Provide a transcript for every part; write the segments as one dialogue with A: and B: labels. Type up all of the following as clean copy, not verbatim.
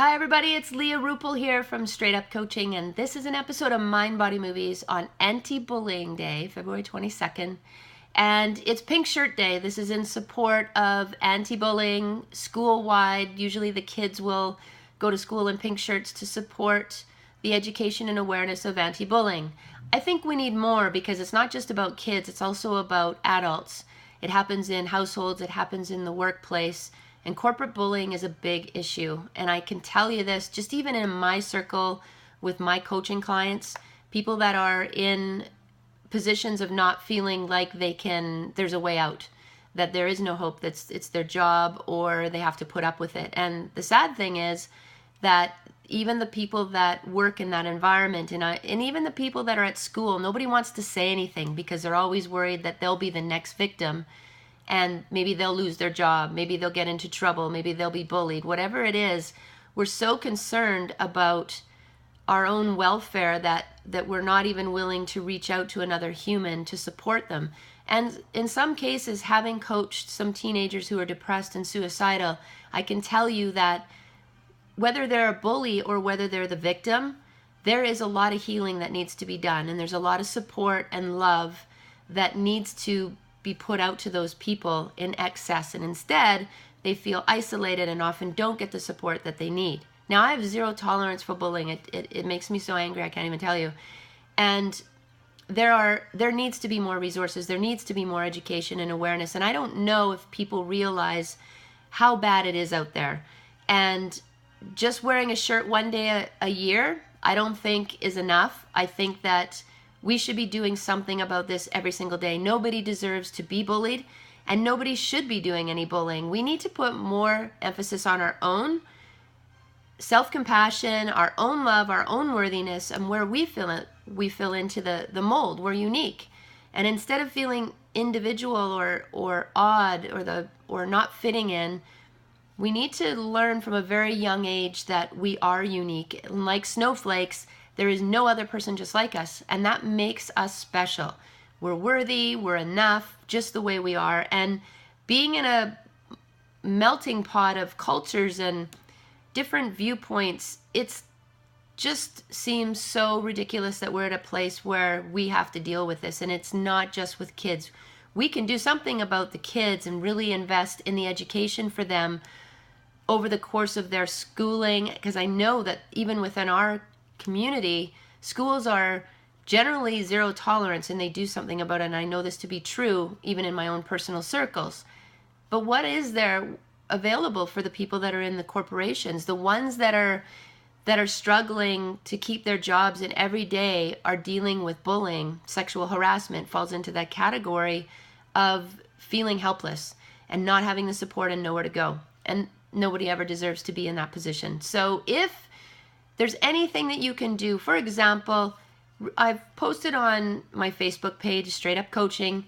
A: Hi everybody, it's Leah Ruppel here from Straight Up Coaching, and this is an episode of Mind Body Movies on Anti-Bullying Day, February 22nd. And it's Pink Shirt Day. This is in support of anti-bullying school-wide. Usually the kids will go to school in pink shirts to support the education and awareness of anti-bullying. I think we need more because it's not just about kids, it's also about adults. It happens in households, it happens in the workplace. And corporate bullying is a big issue. And I can tell you this, just even in my circle with my coaching clients, people that are in positions of not feeling like there's a way out, that there is no hope, that it's their job or they have to put up with it. And the sad thing is that even the people that work in that environment and even the people that are at school, nobody wants to say anything because they're always worried that they'll be the next victim. And maybe they'll lose their job, maybe they'll get into trouble, maybe they'll be bullied, whatever it is. We're so concerned about our own welfare that we're not even willing to reach out to another human to support them. And in some cases, having coached some teenagers who are depressed and suicidal, I can tell you that whether they're a bully or whether they're the victim, there is a lot of healing that needs to be done, and there's a lot of support and love that needs to be put out to those people in excess, and instead they feel isolated and often don't get the support that they need. Now, I have zero tolerance for bullying. It makes me so angry I can't even tell you. And there needs to be more resources, there needs to be more education and awareness, and I don't know if people realize how bad it is out there. And just wearing a shirt one day a year, I don't think is enough. I think that we should be doing something about this every single day. Nobody deserves to be bullied, and nobody should be doing any bullying. We need to put more emphasis on our own self-compassion, our own love, our own worthiness, and where we fill into the mold. We're unique. And instead of feeling individual or odd or not fitting in, we need to learn from a very young age that we are unique. And like snowflakes, there is no other person just like us, and that makes us special. We're worthy, we're enough, just the way we are. And being in a melting pot of cultures and different viewpoints, it just seems so ridiculous that we're at a place where we have to deal with this. And it's not just with kids. We can do something about the kids and really invest in the education for them over the course of their schooling, because I know that even within our community, schools are generally zero tolerance and they do something about it, and I know this to be true even in my own personal circles. But what is there available for the people that are in the corporations, the ones that are struggling to keep their jobs and every day are dealing with bullying? Sexual harassment falls into that category of feeling helpless and not having the support and nowhere to go, and nobody ever deserves to be in that position. So if there's anything that you can do, for example, I've posted on my Facebook page, Straight Up Coaching,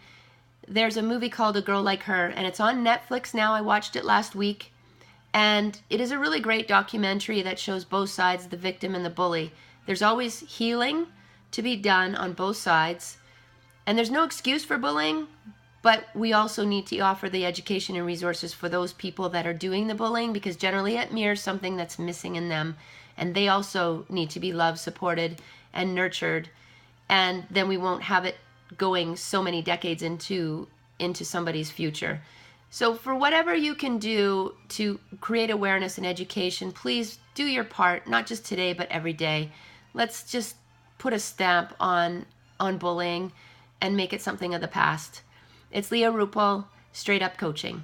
A: there's a movie called A Girl Like Her, and it's on Netflix now. I watched it last week, and it is a really great documentary that shows both sides, the victim and the bully. There's always healing to be done on both sides, and there's no excuse for bullying, but we also need to offer the education and resources for those people that are doing the bullying, because generally it mirrors something that's missing in them. And they also need to be loved, supported, and nurtured. And then we won't have it going so many decades into somebody's future. So for whatever you can do to create awareness and education, please do your part, not just today, but every day. Let's just put a stamp on bullying and make it something of the past. It's Leah Ruppel, Straight Up Coaching.